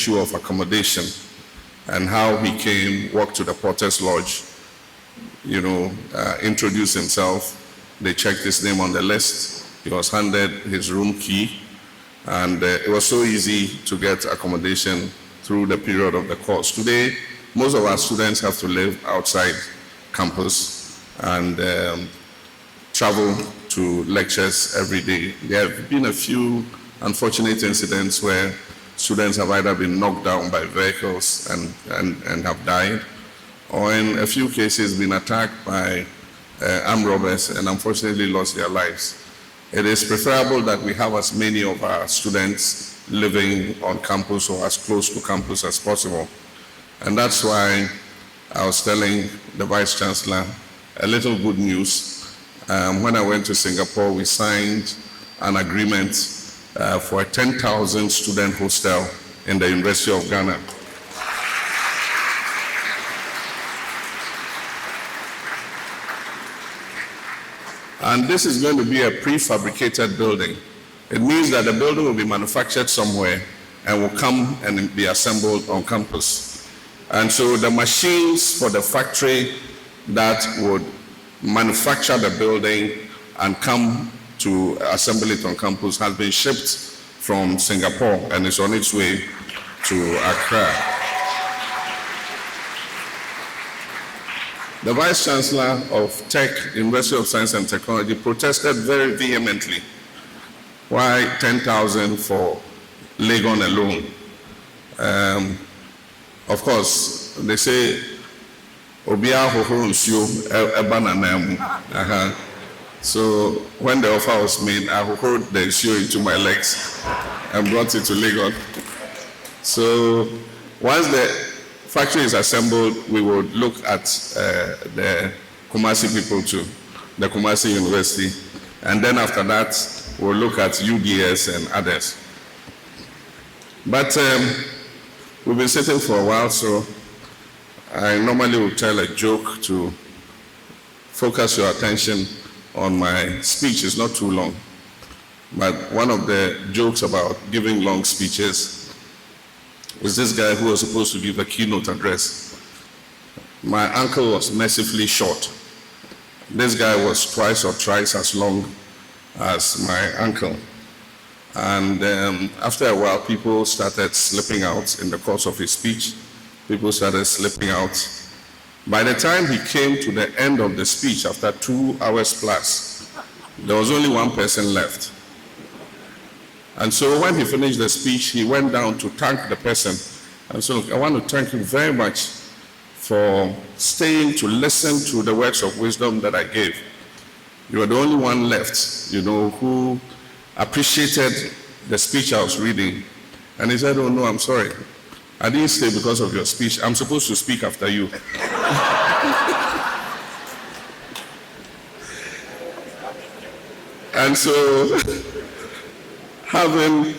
issue of accommodation and how he came, walked to the Porter's Lodge, introduced himself. They checked his name on the list. He was handed his room key, and it was so easy to get accommodation through the period of the course. Today, most of our students have to live outside campus and travel to lectures every day. There have been a few unfortunate incidents where students have either been knocked down by vehicles and have died, or in a few cases been attacked by armed robbers and unfortunately lost their lives. It is preferable that we have as many of our students living on campus or as close to campus as possible. And that's why I was telling the Vice Chancellor a little good news. When I went to Singapore, we signed an agreement for a 10,000 student hostel in the University of Ghana. And this is going to be a prefabricated building. It means that the building will be manufactured somewhere and will come and be assembled on campus. And so the machines for the factory that would manufacture the building and come to assemble it on campus has been shipped from Singapore and is on its way to Accra. The Vice Chancellor of Tech, University of Science and Technology, protested very vehemently. Why 10,000 for Legon alone? Of course, they say, Obia hohoronsio ebananamu. So when the offer was made, I poured the issue into my legs and brought it to Legon. So once the factory is assembled, we would look at the Kumasi people too, the Kumasi University. And then after that, we'll look at UDS and others. But we've been sitting for a while, so I normally will tell a joke to focus your attention on my speech. It's not too long. But one of the jokes about giving long speeches was this guy who was supposed to give a keynote address. My uncle was mercifully short. This guy was twice or thrice as long as my uncle. And after a while, people started slipping out in the course of his speech. People started slipping out. By the time he came to the end of the speech, after 2 hours plus, there was only one person left. And so when he finished the speech, he went down to thank the person. And so I want to thank you very much for staying to listen to the words of wisdom that I gave. You are the only one left, who appreciated the speech I was reading. And he said, oh no, I'm sorry. I didn't stay because of your speech. I'm supposed to speak after you. And so, having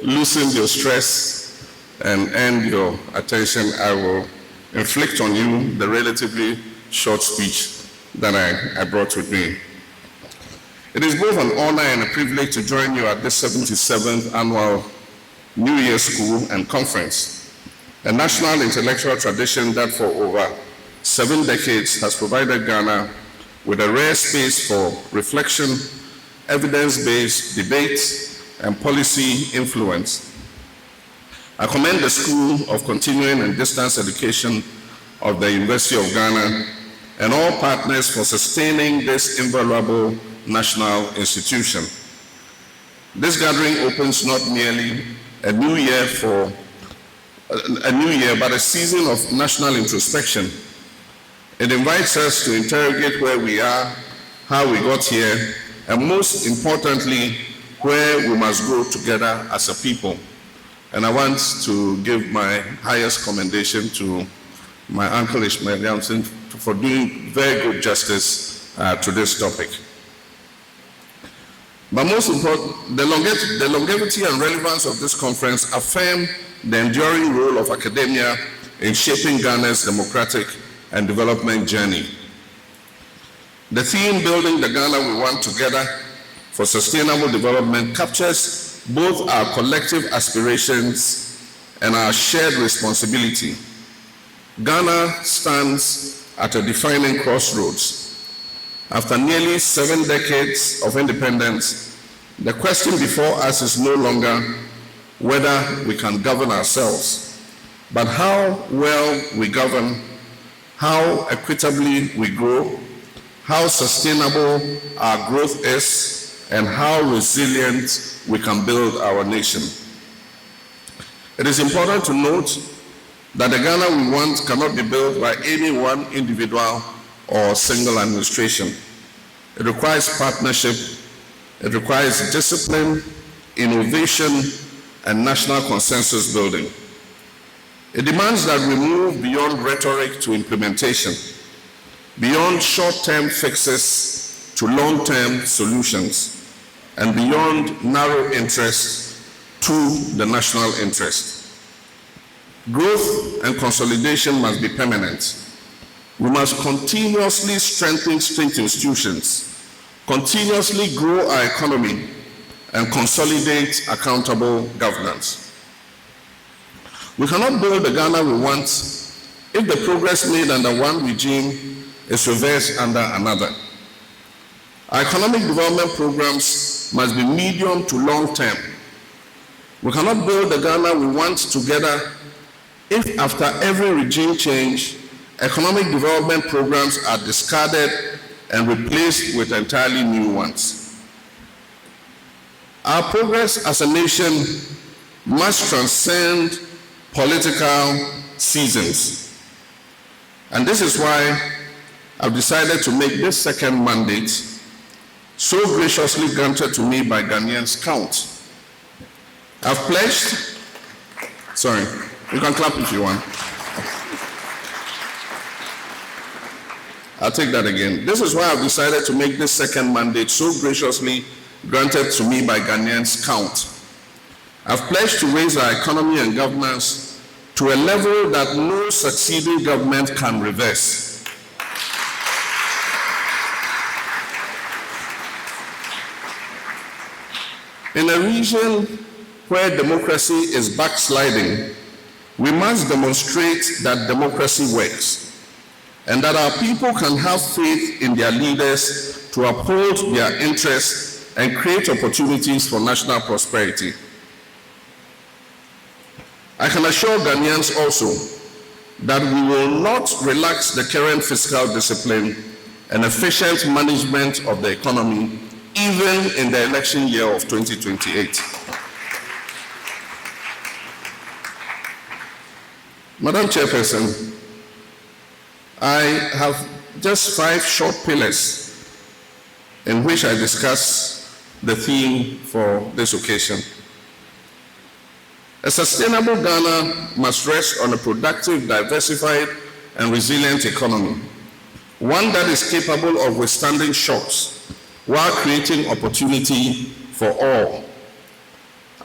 loosened your stress and earned your attention, I will inflict on you the relatively short speech that I brought with me. It is both an honor and a privilege to join you at this 77th annual New Year School and Conference, a national intellectual tradition that for over 7 decades has provided Ghana with a rare space for reflection, evidence-based debate, and policy influence. I commend the School of Continuing and Distance Education of the University of Ghana and all partners for sustaining this invaluable national institution. This gathering opens not merely a new year, but a season of national introspection. It invites us to interrogate where we are, how we got here, and most importantly, where we must go together as a people. And I want to give my highest commendation to my uncle Ishmael Yamson for doing very good justice to this topic. But most important, the longevity and relevance of this conference affirm the enduring role of academia in shaping Ghana's democratic and development journey. The theme, Building the Ghana We Want Together for Sustainable Development, captures both our collective aspirations and our shared responsibility. Ghana stands at a defining crossroads. After nearly 7 decades of independence, the question before us is no longer whether we can govern ourselves, but how well we govern, how equitably we grow, how sustainable our growth is, and how resilient we can build our nation. It is important to note that the Ghana we want cannot be built by any one individual or single administration. It requires partnership, it requires discipline, innovation, and national consensus building. It demands that we move beyond rhetoric to implementation, beyond short-term fixes to long-term solutions, and beyond narrow interest to the national interest. Growth and consolidation must be permanent. We must continuously strengthen state institutions, continuously grow our economy, and consolidate accountable governance. We cannot build the Ghana we want if the progress made under one regime is reversed under another. Our economic development programs must be medium to long term. We cannot build the Ghana we want together if after every regime change, economic development programs are discarded and replaced with entirely new ones. Our progress as a nation must transcend political seasons. And this is why I've decided to make this second mandate, so graciously granted to me by Ghanaians, count. I've pledged, you can clap if you want. I'll take that again. This is why I've decided to make this second mandate so graciously granted to me by Ghanaians count. I've pledged to raise our economy and governance to a level that no succeeding government can reverse. In a region where democracy is backsliding, we must demonstrate that democracy works and that our people can have faith in their leaders to uphold their interests and create opportunities for national prosperity. I can assure Ghanaians also that we will not relax the current fiscal discipline and efficient management of the economy, even in the election year of 2028. Madam Chairperson, I have just 5 short pillars in which I discuss the theme for this occasion. A sustainable Ghana must rest on a productive, diversified, and resilient economy, one that is capable of withstanding shocks while creating opportunity for all.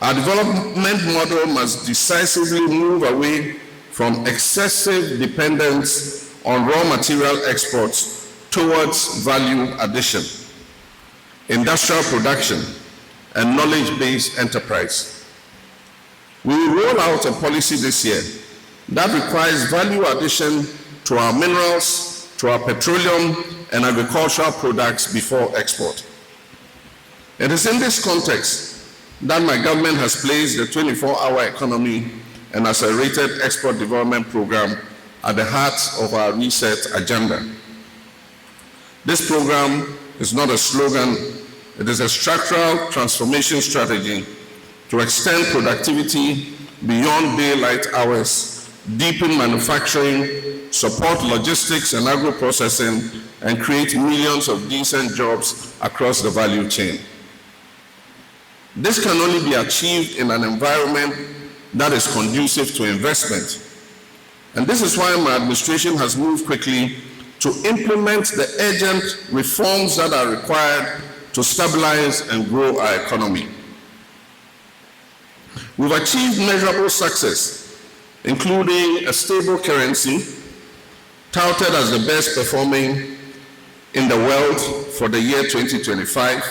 Our development model must decisively move away from excessive dependence on raw material exports towards value addition, industrial production, and knowledge-based enterprise. We will roll out a policy this year that requires value addition to our minerals, to our petroleum and agricultural products before export. It is in this context that my government has placed the 24-hour economy and accelerated export development program at the heart of our reset agenda. This program is not a slogan, it is a structural transformation strategy to extend productivity beyond daylight hours, deepen manufacturing, support logistics and agro-processing, and create millions of decent jobs across the value chain. This can only be achieved in an environment that is conducive to investment. And this is why my administration has moved quickly to implement the urgent reforms that are required to stabilize and grow our economy. We've achieved measurable success, including a stable currency, touted as the best performing in the world for the year 2025,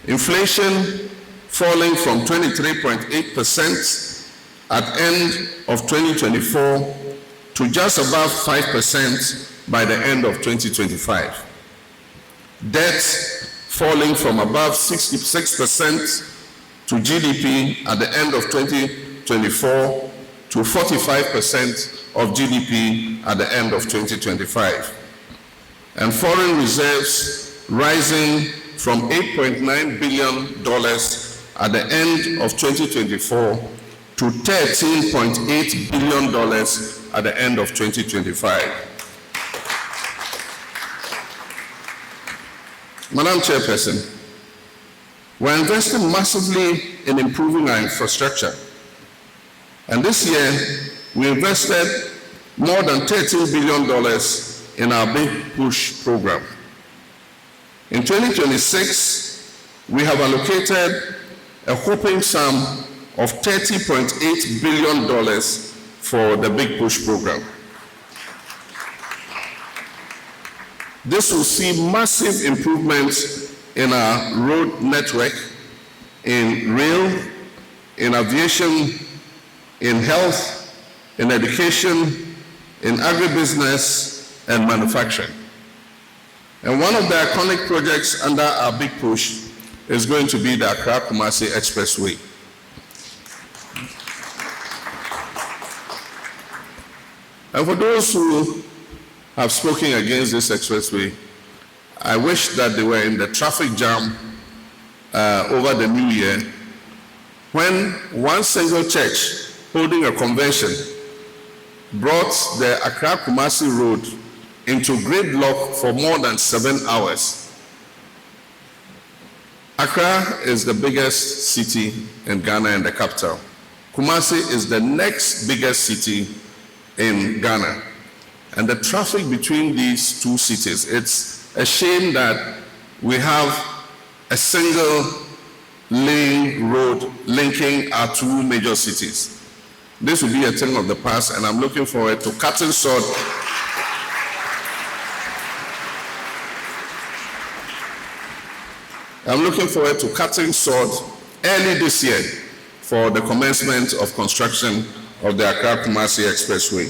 inflation falling from 23.8% at end of 2024 to just above 5% by the end of 2025. Debt falling from above 66% to GDP at the end of 2024 to 45% of GDP at the end of 2025. And foreign reserves rising from $8.9 billion at the end of 2024 to $13.8 billion at the end of 2025. Madam Chairperson, we're investing massively in improving our infrastructure. And this year, we invested more than $13 billion in our Big Push program. In 2026, we have allocated a whopping sum of $30.8 billion for the Big Push program. This will see massive improvements in our road network, in rail, in aviation, in health, in education, in agribusiness, and manufacturing. And one of the iconic projects under our Big Push is going to be the Accra-Kumasi Expressway. And for those who have spoken against this expressway, I wish that they were in the traffic jam over the new year when one single church holding a convention brought the Accra-Kumasi Road into gridlock for more than 7 hours. Accra is the biggest city in Ghana and the capital. Kumasi is the next biggest city in Ghana. And the traffic between these two cities, it's a shame that we have a single lane road linking our two major cities. This will be a thing of the past, and I'm looking forward to cutting sword. I'm looking forward to cutting sword early this year for the commencement of construction of the Accra-Kumasi Expressway.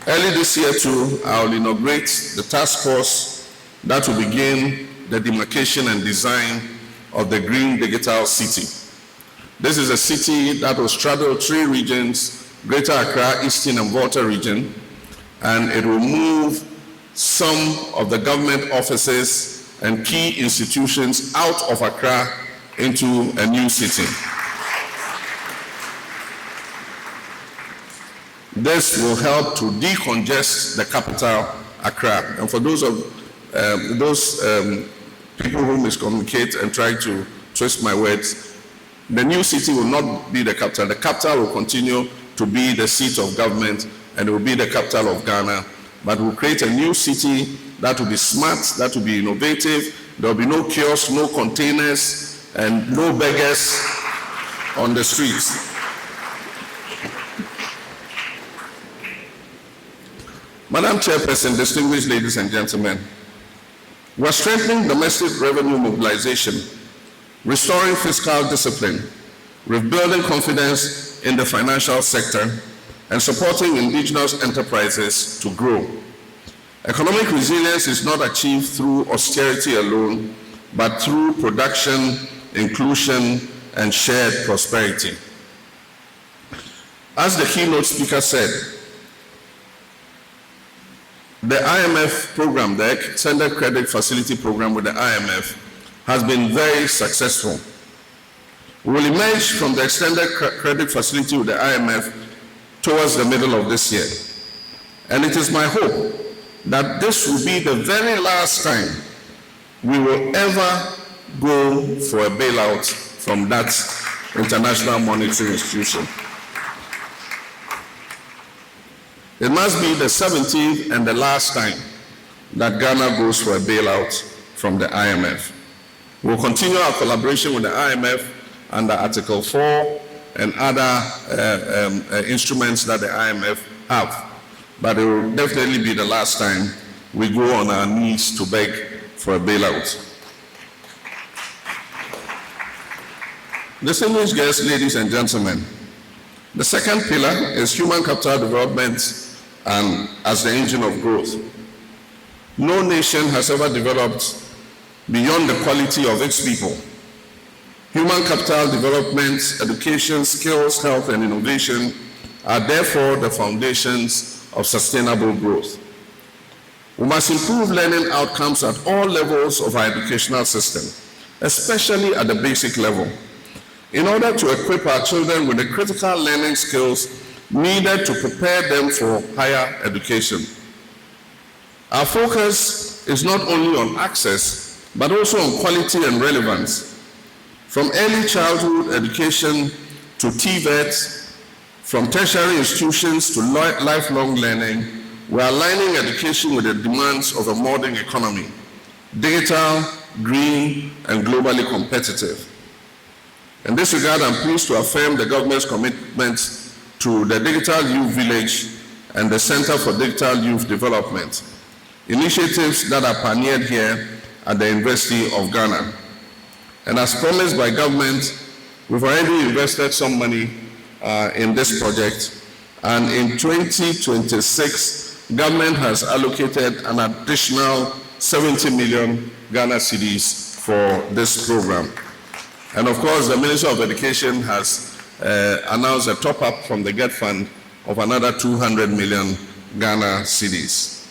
Early this year too, I will inaugurate the task force that will begin the demarcation and design of the Green Digital City. This is a city that will straddle 3 regions, Greater Accra, Eastern and Volta region, and it will move some of the government offices and key institutions out of Accra into a new city. This will help to decongest the capital, Accra. And for those people who miscommunicate and try to twist my words, the new city will not be the capital. The capital will continue to be the seat of government, and it will be the capital of Ghana. But we'll create a new city that will be smart, that will be innovative. There will be no kiosks, no containers, and no beggars on the streets. Madam Chairperson, distinguished ladies and gentlemen, we're strengthening domestic revenue mobilization, restoring fiscal discipline, rebuilding confidence in the financial sector, and supporting indigenous enterprises to grow. Economic resilience is not achieved through austerity alone, but through production, inclusion, and shared prosperity. As the keynote speaker said, the IMF program, the Extended Credit Facility Program with the IMF, has been very successful. We will emerge from the Extended Credit Facility with the IMF towards the middle of this year. And it is my hope that this will be the very last time we will ever go for a bailout from that international monetary institution. It must be the 17th and the last time that Ghana goes for a bailout from the IMF. We'll continue our collaboration with the IMF under Article 4 and other instruments that the IMF have. But it will definitely be the last time we go on our knees to beg for a bailout. Distinguished guests, ladies and gentlemen, The second pillar is human capital development and as the engine of growth. No nation has ever developed beyond the quality of its people. Human capital development, education, skills, health, and innovation are therefore the foundations of sustainable growth. We must improve learning outcomes at all levels of our educational system, especially at the basic level, in order to equip our children with the critical learning skills needed to prepare them for higher education. Our focus is not only on access, but also on quality and relevance. From early childhood education to TVET, from tertiary institutions to lifelong learning, we are aligning education with the demands of a modern economy, digital, green, and globally competitive. In this regard, I'm pleased to affirm the government's commitment to the Digital Youth Village and the Center for Digital Youth Development, initiatives that are pioneered here at the University of Ghana. And as promised by government, we've already invested some money in this project, and in 2026, government has allocated an additional 70 million Ghana cedis for this program. And of course, the Minister of Education has announced a top-up from the GET Fund of another 200 million Ghana cedis.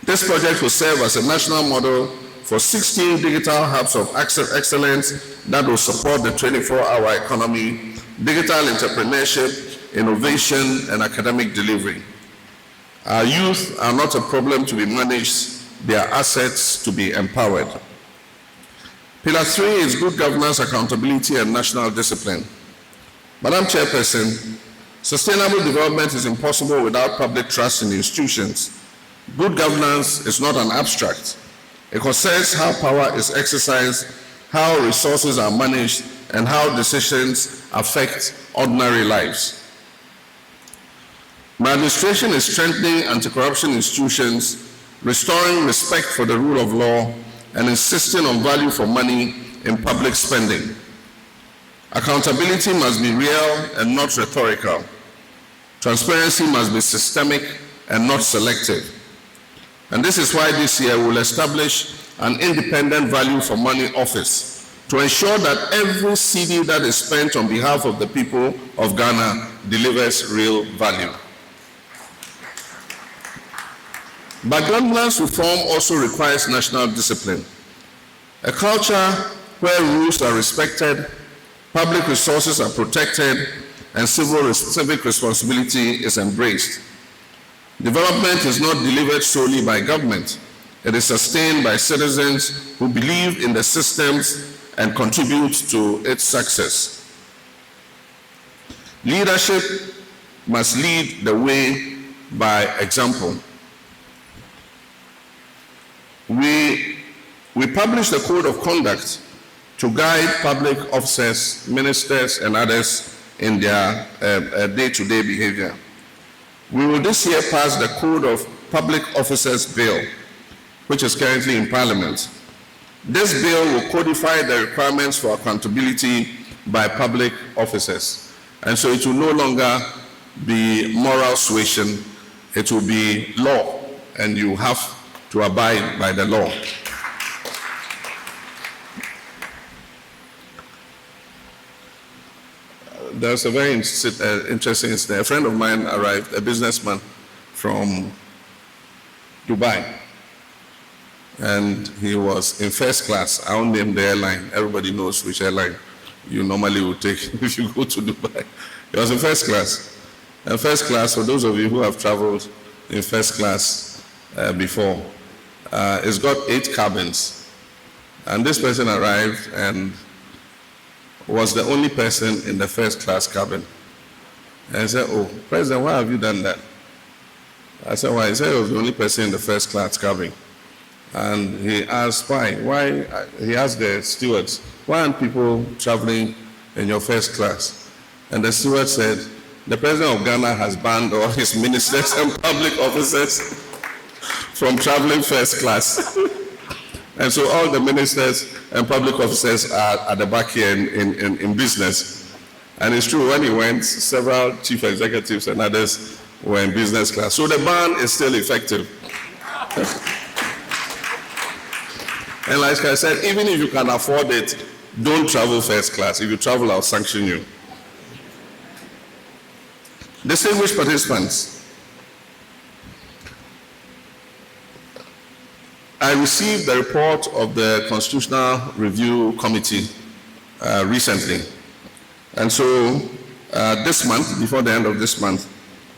This project will serve as a national model for 16 digital hubs of excellence that will support the 24-hour economy, digital entrepreneurship, innovation, and academic delivery. Our youth are not a problem to be managed, they are assets to be empowered. Pillar 3 is good governance, accountability, and national discipline. Madam Chairperson, sustainable development is impossible without public trust in institutions. Good governance is not an abstract. It concerns how power is exercised, how resources are managed, and how decisions affect ordinary lives. My administration is strengthening anti-corruption institutions, restoring respect for the rule of law, and insisting on value for money in public spending. Accountability must be real and not rhetorical. Transparency must be systemic and not selective. And this is why this year we'll establish an independent value for money office to ensure that every cedi that is spent on behalf of the people of Ghana delivers real value. But governance reform also requires national discipline. A culture where rules are respected, public resources are protected, and civic responsibility is embraced. Development is not delivered solely by government. It is sustained by citizens who believe in the systems and contribute to its success. Leadership must lead the way by example. We publish the code of conduct to guide public officers, ministers, and others in their day-to-day behavior. We will this year pass the Code of Public Officers Bill, which is currently in Parliament. This bill will codify the requirements for accountability by public officers. And so it will no longer be moral suasion, it will be law, and you have to abide by the law. There's a very interesting incident. A friend of mine arrived, a businessman from Dubai, and he was in first class. I won't name the airline. Everybody knows which airline you normally would take if you go to Dubai. He was in first class. And first class, for those of you who have traveled in first class before, it's got 8 cabins. And this person arrived and was the only person in the first class cabin. And I said, "Oh, President, why have you done that?" I said, "Why?" He said he was the only person in the first class cabin. And he asked, why? He asked the stewards, "Why aren't people traveling in your first class?" And the steward said, "The President of Ghana has banned all his ministers and public officers from traveling first class." And so all the ministers and public officers are at the back here in business. And it's true, when he went, several chief executives and others were in business class. So the ban is still effective. And like I said, even if you can afford it, don't travel first class. If you travel, I'll sanction you. Distinguished participants, I received the report of the Constitutional Review Committee recently. And so this month, before the end of this month,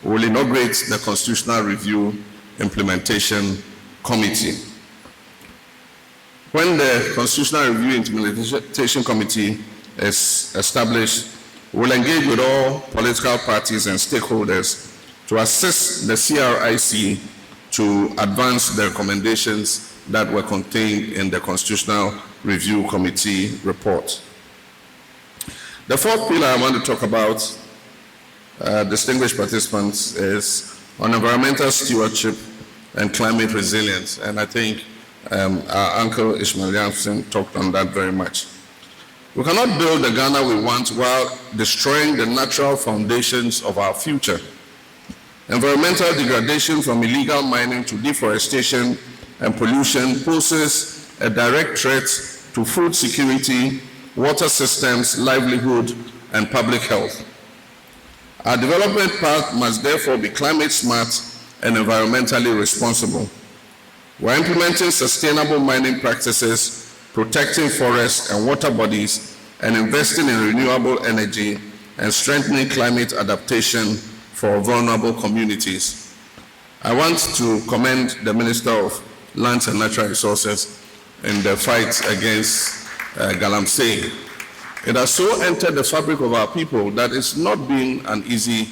we will inaugurate the Constitutional Review Implementation Committee. When the Constitutional Review Implementation Committee is established, we'll engage with all political parties and stakeholders to assist the CRIC to advance the recommendations that were contained in the Constitutional Review Committee report. The fourth pillar I want to talk about, distinguished participants, is on environmental stewardship and climate resilience. And I think our uncle Ishmael Yamson talked on that very much. We cannot build the Ghana we want while destroying the natural foundations of our future. Environmental degradation from illegal mining to deforestation and pollution poses a direct threat to food security, water systems, livelihood, and public health. Our development path must therefore be climate smart and environmentally responsible. We're implementing sustainable mining practices, protecting forests and water bodies, and investing in renewable energy and strengthening climate adaptation for vulnerable communities. I want to commend the Minister of Lands and Natural Resources in the fight against galamsey. It has so entered the fabric of our people that it's not been an easy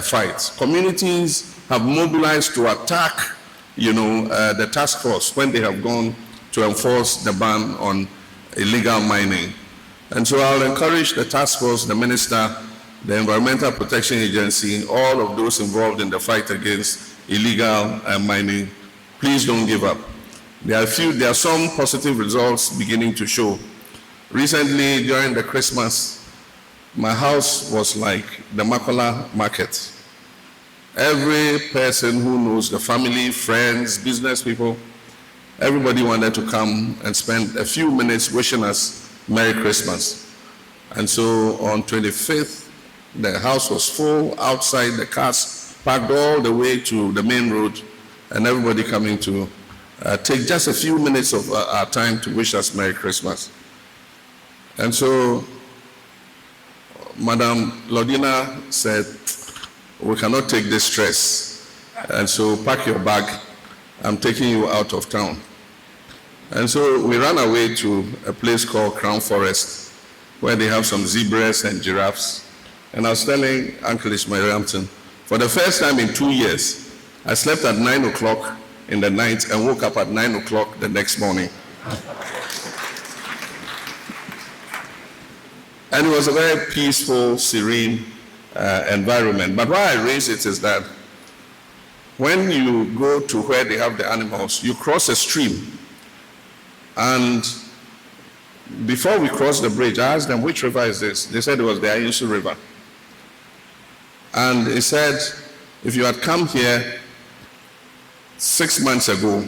fight. Communities have mobilized to attack, the task force when they have gone to enforce the ban on illegal mining. And so I'll encourage the task force, the minister, the Environmental Protection Agency, all of those involved in the fight against illegal mining, please don't give up. There are some positive results beginning to show. Recently, during the Christmas, my house was like the Makola market. Every person who knows the family, friends, business people, everybody wanted to come and spend a few minutes wishing us Merry Christmas. And so on 25th, the house was full, outside the cars parked all the way to the main road, and everybody coming to take just a few minutes of our time to wish us Merry Christmas. And so Madam Lodina said, we cannot take this stress, and so pack your bag, I'm taking you out of town. And so we ran away to a place called Crown Forest, where they have some zebras and giraffes. And I was telling Uncle Ishmael Rampton, for the first time in 2 years, I slept at 9 o'clock in the night and woke up at 9 o'clock the next morning. And it was a very peaceful, serene environment. But why I raise it is that when you go to where they have the animals, you cross a stream. And before we crossed the bridge, I asked them, which river is this? They said it was the Ayinsu River. And he said, if you had come here 6 months ago,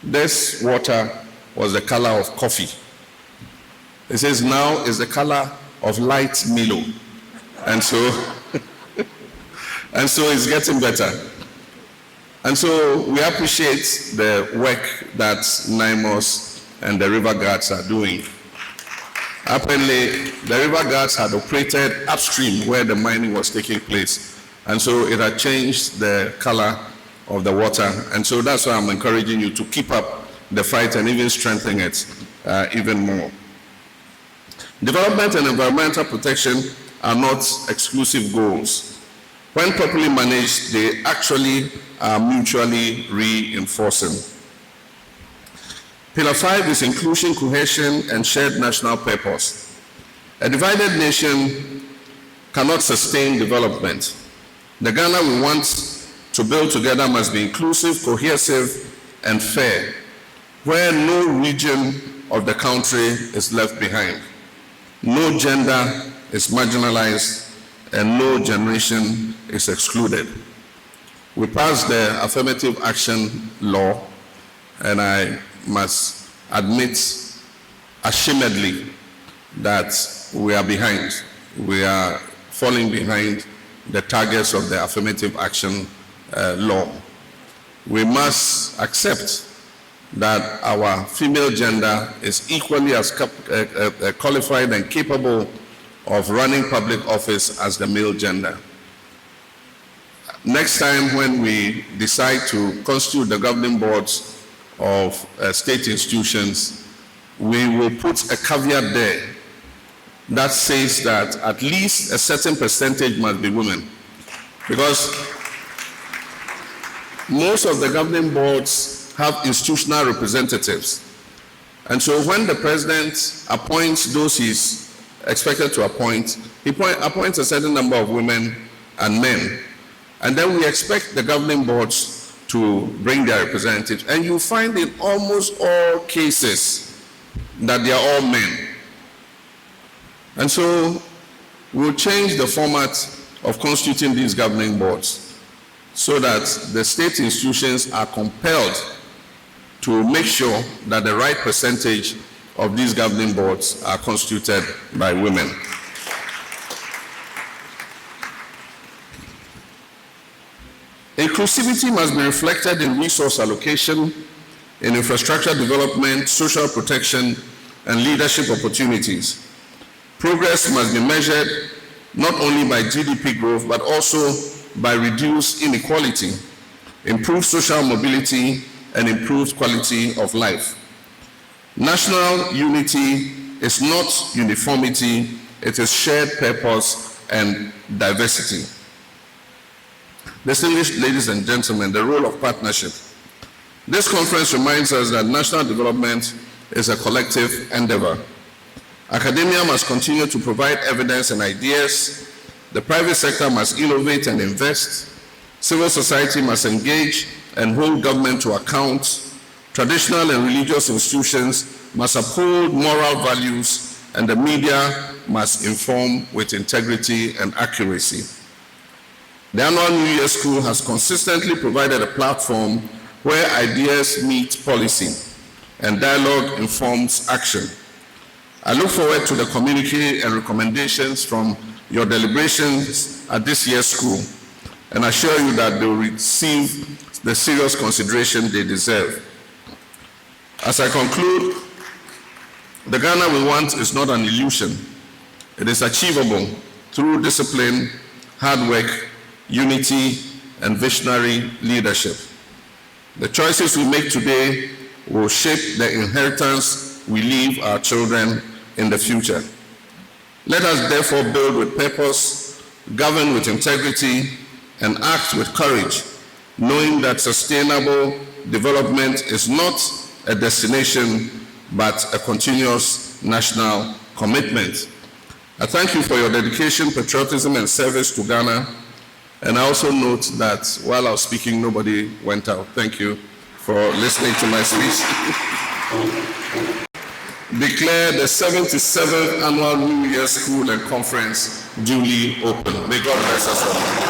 this water was the color of coffee. He says now is the color of light Milo. And so, it's getting better. And so we appreciate the work that NIMOS and the river guards are doing. Apparently, the river guards had operated upstream where the mining was taking place. And so it had changed the color of the water. And so that's why I'm encouraging you to keep up the fight and even strengthen it even more. Development and environmental protection are not exclusive goals. When properly managed, they actually are mutually reinforcing. Pillar 5 is inclusion, cohesion, and shared national purpose. A divided nation cannot sustain development. The Ghana we want to build together must be inclusive, cohesive, and fair, where no region of the country is left behind. No gender is marginalized and no generation is excluded. We passed the affirmative action law, and I must admit ashamedly that we are behind. We are falling behind the targets of the affirmative action law. We must accept that our female gender is equally as qualified and capable of running public office as the male gender. Next time when we decide to constitute the governing boards of state institutions, we will put a caveat there that says that at least a certain percentage must be women. Because most of the governing boards have institutional representatives. And so when the president appoints those he's expected to appoint, he appoints a certain number of women and men. And then we expect the governing boards to bring their representatives. And you find in almost all cases that they are all men. And so we'll change the format of constituting these governing boards so that the state institutions are compelled to make sure that the right percentage of these governing boards are constituted by women. Inclusivity must be reflected in resource allocation, in infrastructure development, social protection, and leadership opportunities. Progress must be measured not only by GDP growth, but also by reduced inequality, improved social mobility, and improved quality of life. National unity is not uniformity, it is shared purpose and diversity. Distinguished ladies and gentlemen, the role of partnership. This conference reminds us that national development is a collective endeavor. Academia must continue to provide evidence and ideas. The private sector must innovate and invest. Civil society must engage and hold government to account. Traditional and religious institutions must uphold moral values, and the media must inform with integrity and accuracy. The annual New Year School has consistently provided a platform where ideas meet policy and dialogue informs action. I look forward to the communique and recommendations from your deliberations at this year's school, and I assure you that they will receive the serious consideration they deserve. As I conclude, the Ghana we want is not an illusion. It is achievable through discipline, hard work, unity, and visionary leadership. The choices we make today will shape the inheritance we leave our children in the future. Let us therefore build with purpose, govern with integrity, and act with courage, knowing that sustainable development is not a destination, but a continuous national commitment. I thank you for your dedication, patriotism, and service to Ghana. And I also note that while I was speaking, nobody went out. Thank you for listening to my speech. Declare the 77th Annual New Year School and Conference duly open. May God bless us all.